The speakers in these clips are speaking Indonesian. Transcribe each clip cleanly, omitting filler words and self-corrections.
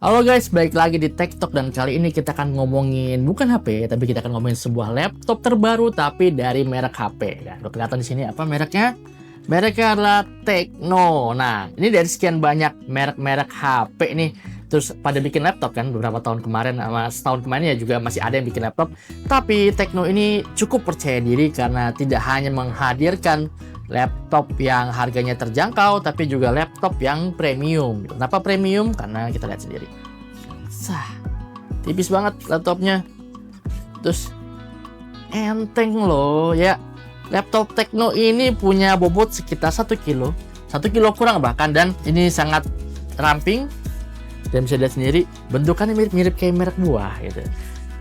Halo guys, balik lagi di Tech Talk dan kali ini kita akan ngomongin bukan HP, tapi kita akan ngomongin sebuah laptop terbaru tapi dari merek HP. Nah, udah kelihatan di sini apa mereknya? Mereknya adalah Tecno. Nah, ini dari sekian banyak merek-merek HP nih, terus pada bikin laptop kan beberapa tahun kemarin sama setahun kemarin ya juga masih ada yang bikin laptop. Tapi Tecno ini cukup percaya diri karena tidak hanya menghadirkan laptop yang harganya terjangkau, tapi juga laptop yang premium. Kenapa premium? Karena kita lihat sendiri. Tipis banget laptopnya. Terus enteng loh ya. Laptop Tecno ini punya bobot sekitar 1 kilo. 1 kilo kurang bahkan, dan ini sangat ramping. Dan bisa lihat sendiri bentukannya mirip-mirip kayak merek buah gitu.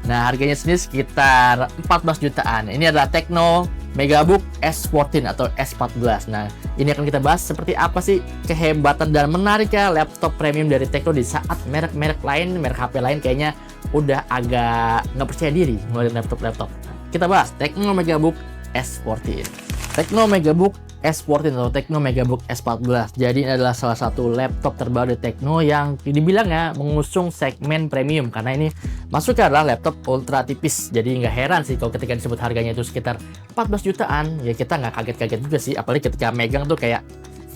Nah, harganya sendiri sekitar 14 jutaan. Ini adalah Tecno Megabook S14 atau S14. Nah, ini akan kita bahas seperti apa sih kehebatan dan menariknya laptop premium dari Tecno di saat merek-merek lain, merek HP lain kayaknya udah agak nggak percaya diri ngeluarin laptop-laptop. Kita bahas Tecno Megabook S14. Tecno Megabook S14 atau Tecno Megabook S14. Jadi ini adalah salah satu laptop terbaru dari Tecno yang dibilangnya mengusung segmen premium karena ini masuknya adalah laptop ultra tipis. Jadi nggak heran sih kalau ketika disebut harganya itu sekitar 14 jutaan. Ya kita nggak kaget-kaget juga sih, apalagi ketika megang tuh kayak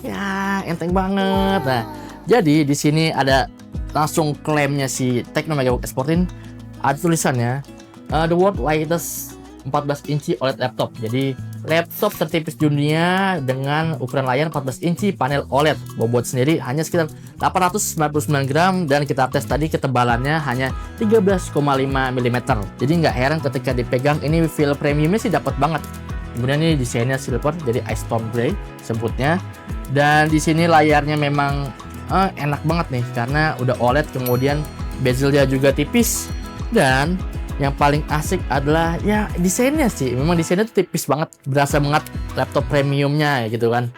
ya enteng banget. Nah, jadi di sini ada langsung klaimnya si Tecno Megabook S14, ada tulisannya the world lightest 14 inci OLED laptop. Jadi laptop tertipis dunia dengan ukuran layar 14 inci panel OLED. Bobot sendiri hanya sekitar 899 gram dan kita tes tadi ketebalannya hanya 13,5 mm. Jadi nggak heran ketika dipegang ini feel premiumnya sih dapat banget. Kemudian ini desainnya silver, jadi ice storm gray sebutnya. Dan di sini layarnya memang enak banget nih karena udah OLED, kemudian bezelnya juga tipis, dan yang paling asik adalah ya desainnya sih. Memang desainnya tuh tipis banget, berasa banget laptop premiumnya gitu kan.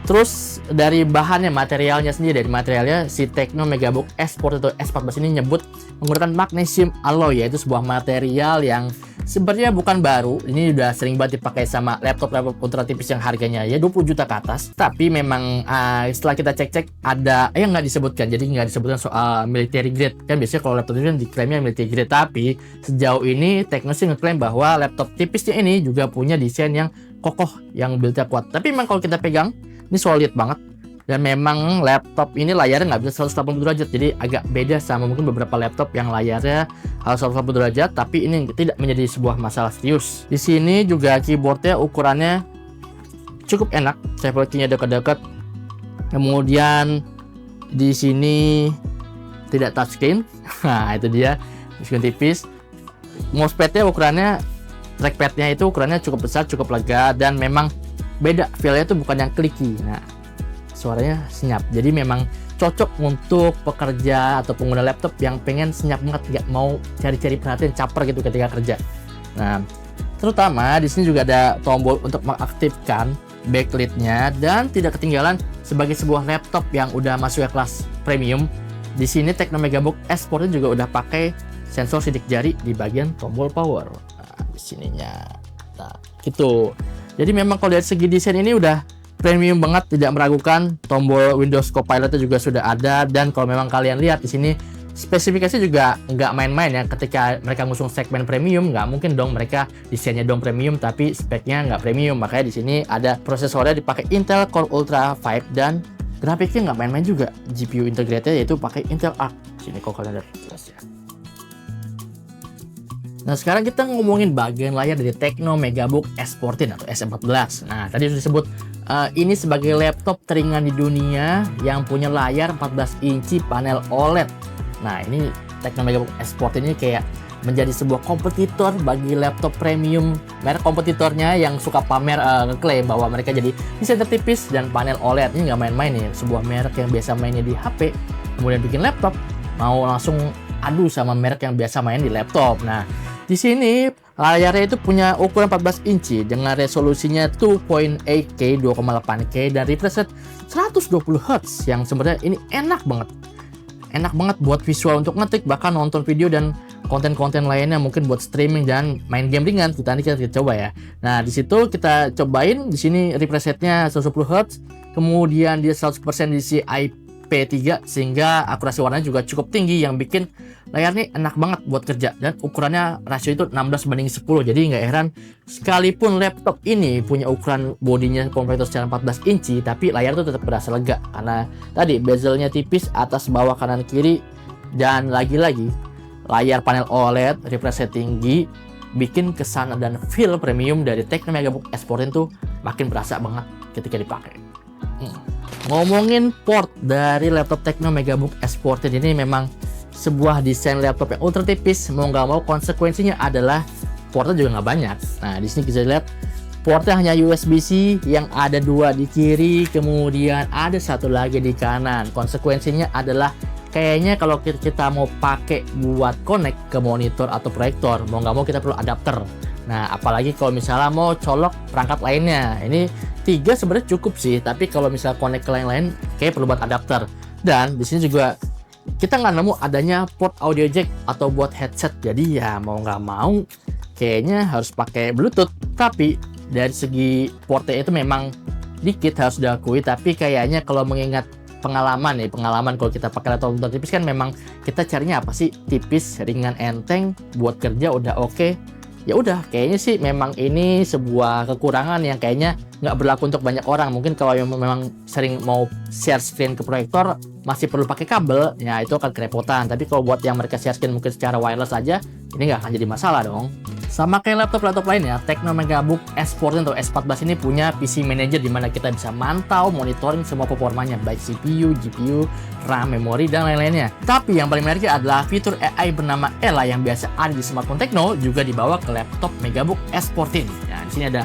Terus dari bahannya, materialnya sendiri, dari materialnya si Tecno Megabook S14 atau S14 ini nyebut menggunakan magnesium alloy, yaitu sebuah material yang sebenarnya bukan baru. Ini udah sering banget dipakai sama laptop ultra tipis yang harganya ya 20 juta ke atas. Tapi memang setelah kita cek-cek ada yang nggak disebutkan. Jadi nggak disebutkan soal military grade. Kan biasanya kalau laptop itu kan diklaimnya military grade. Tapi sejauh ini Tecno sih ngeklaim bahwa laptop tipisnya ini juga punya desain yang kokoh, yang build-nya kuat. Tapi memang kalau kita pegang ini solid banget, dan memang laptop ini layarnya nggak bisa 180 derajat, jadi agak beda sama mungkin beberapa laptop yang layarnya harus 180 derajat, tapi ini tidak menjadi sebuah masalah serius. Di sini juga keyboardnya ukurannya cukup enak, saya pakai dekat-dekat. Kemudian di sini tidak touchscreen, nah itu dia, touchscreen tipis. Mousepadnya ukurannya, trackpadnya itu ukurannya cukup besar, cukup lega, dan memang beda, feel-nya itu bukan yang clicky. Nah, suaranya senyap. Jadi memang cocok untuk pekerja atau pengguna laptop yang pengen senyap banget, nggak mau cari-cari perhatian, caper gitu ketika kerja. Nah, terutama di sini juga ada tombol untuk mengaktifkan backlit-nya, dan tidak ketinggalan sebagai sebuah laptop yang udah masuk ke kelas premium. Di sini Tecno Megabook S14 juga udah pakai sensor sidik jari di bagian tombol power. Nah, di sininya. Nah, gitu. Jadi memang kalau dari segi desain ini udah premium banget, tidak meragukan. Tombol Windows Copilot juga sudah ada, dan kalau memang kalian lihat di sini spesifikasi juga nggak main-main ya. Ketika mereka ngusung segmen premium, nggak mungkin dong mereka desainnya dong premium tapi speknya nggak premium. Makanya di sini ada prosesornya dipakai Intel Core Ultra 5, dan grafiknya nggak main-main juga. GPU integrated yaitu pakai Intel Arc. Sini kalau kalian lihat jelas ya. Nah, sekarang kita ngomongin bagian layar dari Tecno Megabook S14 atau S14. Nah, tadi sudah disebut ini sebagai laptop teringan di dunia yang punya layar 14 inci panel OLED. Nah, ini Tecno Megabook S14 ini kayak menjadi sebuah kompetitor bagi laptop premium. Merek kompetitornya yang suka pamer ngeklaim bahwa mereka jadi desain tertipis dan panel OLED. Ini nggak main-main nih, sebuah merek yang biasa mainnya di HP, kemudian bikin laptop, mau langsung adu sama merek yang biasa main di laptop. Nah, di sini layarnya itu punya ukuran 14 inci dengan resolusinya 2.8K 2,8K dan refresh rate 120 Hz yang sebenarnya ini enak banget. Enak banget buat visual untuk ngetik, bahkan nonton video dan konten-konten lainnya, mungkin buat streaming dan main game ringan. Kita coba ya. Nah, di situ kita cobain. Di sini refresh rate-nya 120 Hz, kemudian dia 100% diisi P3 sehingga akurasi warnanya juga cukup tinggi yang bikin layar ini enak banget buat kerja, dan ukurannya rasio itu 16:10. Jadi nggak heran sekalipun laptop ini punya ukuran bodinya konvektor secara 14 inci, tapi layar itu tetap berasa lega karena tadi bezelnya tipis atas, bawah, kanan, kiri, dan lagi-lagi layar panel OLED refresh rate tinggi bikin kesan dan feel premium dari Tecno Megabook S14 tuh makin berasa banget ketika dipakai. Ngomongin port dari laptop Tecno Megabook S14 ini, memang sebuah desain laptop yang ultra tipis, mau nggak mau konsekuensinya adalah portnya juga nggak banyak. Nah, di sini bisa lihat portnya hanya USB-C yang ada 2 di kiri, kemudian ada 1 lagi di kanan. Konsekuensinya adalah kayaknya kalau kita mau pakai buat connect ke monitor atau proyektor, mau nggak mau kita perlu adapter. Nah, apalagi kalau misalnya mau colok perangkat lainnya. Ini 3 sebenarnya cukup sih, tapi kalau misalnya connect ke lain-lain, kayak perlu buat adapter. Dan di sini juga kita nggak nemu adanya port audio jack atau buat headset. Jadi ya mau nggak mau, kayaknya harus pakai Bluetooth. Tapi dari segi portnya itu memang dikit, harus diakui. Tapi kayaknya kalau mengingat pengalaman kalau kita pakai laptop ultra tipis kan memang kita carinya apa sih? Tipis, ringan, enteng, buat kerja udah oke. Ya udah, kayaknya sih memang ini sebuah kekurangan yang kayaknya nggak berlaku untuk banyak orang. Mungkin kalau yang memang sering mau share screen ke proyektor masih perlu pakai kabel, ya itu akan kerepotan. Tapi kalau buat yang mereka share screen mungkin secara wireless aja, ini nggak akan jadi masalah dong. Sama kayak laptop-laptop lainnya, Tecno Megabook S14 atau S14 ini punya PC Manager di mana kita bisa mantau, monitoring semua performanya, baik CPU, GPU, RAM, memori, dan lain-lainnya. Tapi yang paling menarik adalah fitur AI bernama Ella yang biasa ada di smartphone Tecno juga dibawa ke laptop Megabook S14. Nah, di sini ada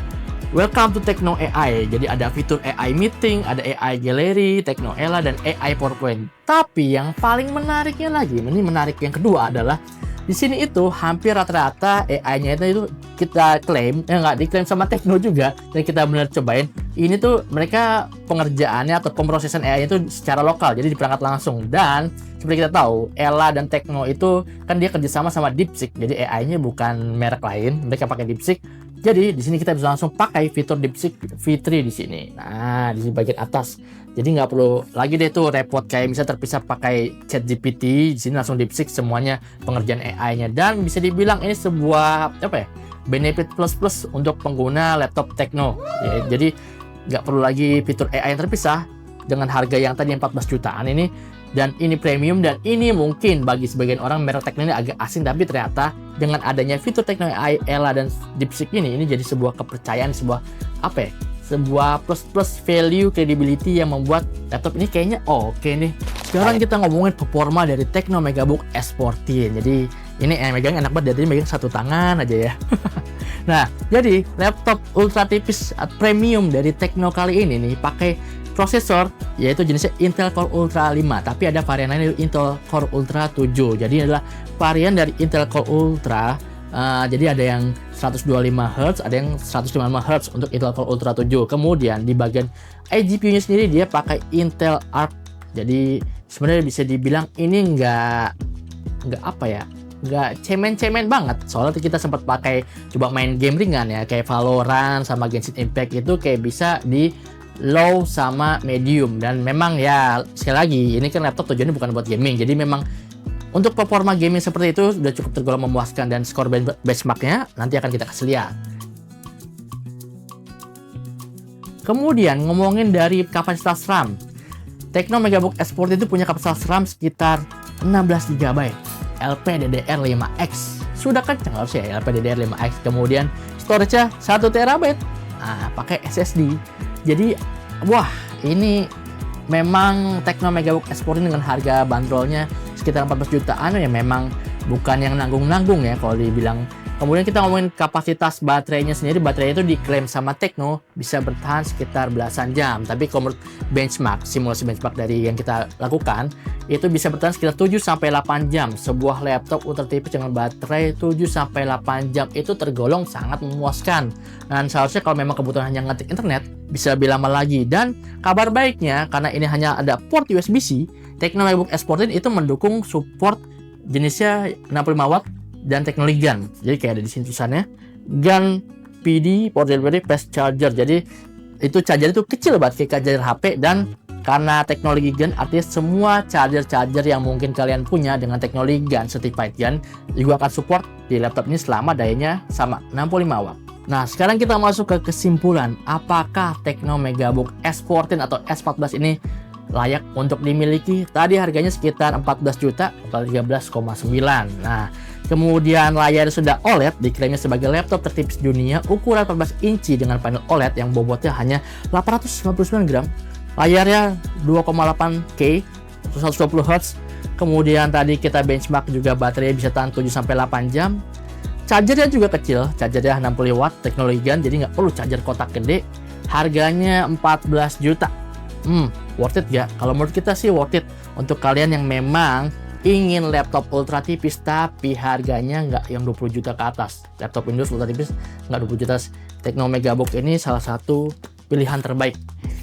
Welcome to Tecno AI. Jadi ada fitur AI Meeting, ada AI Gallery, Tecno Ella, dan AI PowerPoint. Tapi yang paling menariknya lagi, ini menarik yang kedua adalah di sini itu hampir rata-rata AI-nya itu kita klaim, nggak diklaim sama Tecno juga, dan kita benar cobain. Ini tuh mereka pengerjaannya atau pemrosesan AI itu secara lokal, jadi di perangkat langsung. Dan seperti kita tahu, Ella dan Tecno itu kan dia kerjasama sama DeepSeek, jadi AI-nya bukan merek lain, mereka pakai DeepSeek. Jadi di sini kita bisa langsung pakai fitur DeepSeek V3 di sini. Nah, di bagian atas. Jadi nggak perlu lagi deh tuh repot kayak misalnya terpisah pakai ChatGPT. Di sini langsung DeepSeek semuanya pengerjaan AI-nya, dan bisa dibilang ini sebuah benefit plus untuk pengguna laptop Tecno. Ya, jadi nggak perlu lagi fitur AI yang terpisah dengan harga yang tadi 14 jutaan ini. Dan ini premium, dan ini mungkin bagi sebagian orang merek Tecno ini agak asing, tapi ternyata dengan adanya fitur Tecno AI, Ella, dan DeepSeek ini jadi sebuah kepercayaan, sebuah sebuah plus value credibility yang membuat laptop ini kayaknya oke nih. Sekarang kita ngomongin performa dari Tecno Megabook S14. Jadi ini megang enak banget, jadi megang satu tangan aja ya. Nah, jadi laptop ultra tipis premium dari Tecno kali ini nih pakai prosesor yaitu jenisnya Intel Core Ultra 5, tapi ada varian lain yaitu Intel Core Ultra 7. Jadi adalah varian dari Intel Core Ultra. Jadi ada yang 125 Hz, ada yang 155 Hz untuk Intel Core Ultra 7. Kemudian di bagian iGPU-nya sendiri dia pakai Intel Arc. Jadi sebenarnya bisa dibilang ini nggak cemen-cemen banget. Soalnya kita sempat pakai coba main game ringan ya, kayak Valorant sama Genshin Impact itu kayak bisa di low sama medium. Dan memang ya sekali lagi ini kan laptop tujuannya bukan buat gaming, jadi memang untuk performa gaming seperti itu sudah cukup tergolong memuaskan, dan skor benchmarknya nanti akan kita kasih lihat. Kemudian ngomongin dari kapasitas RAM, Tecno Megabook S14 itu punya kapasitas RAM sekitar 16 GB LPDDR5X. Sudah kencang harusnya ya LPDDR5X. Kemudian storage-nya 1 TB. Nah, pakai SSD. Jadi wah, ini memang Tecno Megabook S14 dengan harga bandrolnya sekitar 14 jutaan ya memang bukan yang nanggung-nanggung ya kalau dibilang. Kemudian kita ngomongin kapasitas baterainya sendiri, baterai itu diklaim sama Tecno bisa bertahan sekitar belasan jam. Tapi kalau menurut benchmark, simulasi benchmark dari yang kita lakukan, itu bisa bertahan sekitar 7-8 jam. Sebuah laptop ultra tipis dengan baterai 7-8 jam itu tergolong sangat memuaskan. Dan seharusnya kalau memang kebutuhan hanya ngetik internet, bisa lebih lama lagi. Dan kabar baiknya, karena ini hanya ada port USB-C, Tecno Megabook S14 itu mendukung support jenisnya 65 watt dan teknologi GAN. Jadi kayak ada di sini tulisannya GAN PD Portable Fast Charger. Jadi itu charger itu kecil banget kayak charger HP, dan Karena teknologi GaN artinya semua charger yang mungkin kalian punya dengan teknologi GaN certified GaN juga akan support di laptop ini selama dayanya sama 65 watt. Nah, sekarang kita masuk ke kesimpulan, apakah Tecno Megabook S14 atau S14 ini layak untuk dimiliki? Tadi harganya sekitar 14 juta atau 13,9. Nah, kemudian layar sudah OLED, diklaimnya sebagai laptop tertipis dunia, ukuran 14 inci dengan panel OLED yang bobotnya hanya 899 gram. Layarnya 2,8K, 120 Hz. Kemudian tadi kita benchmark juga baterai bisa tahan 7-8 jam. Chargernya juga kecil, chargernya 60 watt, teknologi GaN, jadi nggak perlu charger kotak gede. Harganya 14 juta. Worth it gak? Kalau menurut kita sih worth it. Untuk kalian yang memang ingin laptop ultra tipis tapi harganya nggak yang 20 juta ke atas. Laptop Windows ultra tipis nggak 20 juta. Tecno Megabook ini salah satu pilihan terbaik.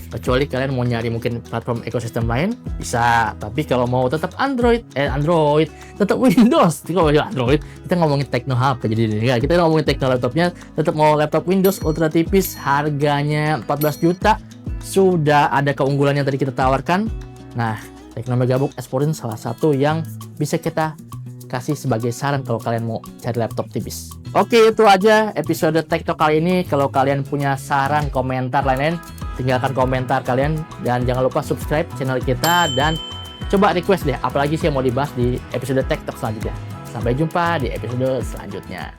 Kecuali kalian mau nyari mungkin platform ekosistem lain, bisa. Tapi kalau mau tetap Android, tetap Windows. Kalau Android, kita ngomongin Tecno HP. Jadi kita ngomongin Tecno laptopnya, tetap mau laptop Windows ultra tipis, harganya 14 juta. Sudah ada keunggulan yang tadi kita tawarkan. Nah, Tecno Megabook S14 salah satu yang bisa kita kasih sebagai saran kalau kalian mau cari laptop tipis. Oke, itu aja episode Tech Talk kali ini. Kalau kalian punya saran, komentar lain-lain, tinggalkan komentar kalian. Dan jangan lupa subscribe channel kita dan coba request deh apalagi sih yang mau dibahas di episode Tech Talk selanjutnya. Sampai jumpa di episode selanjutnya.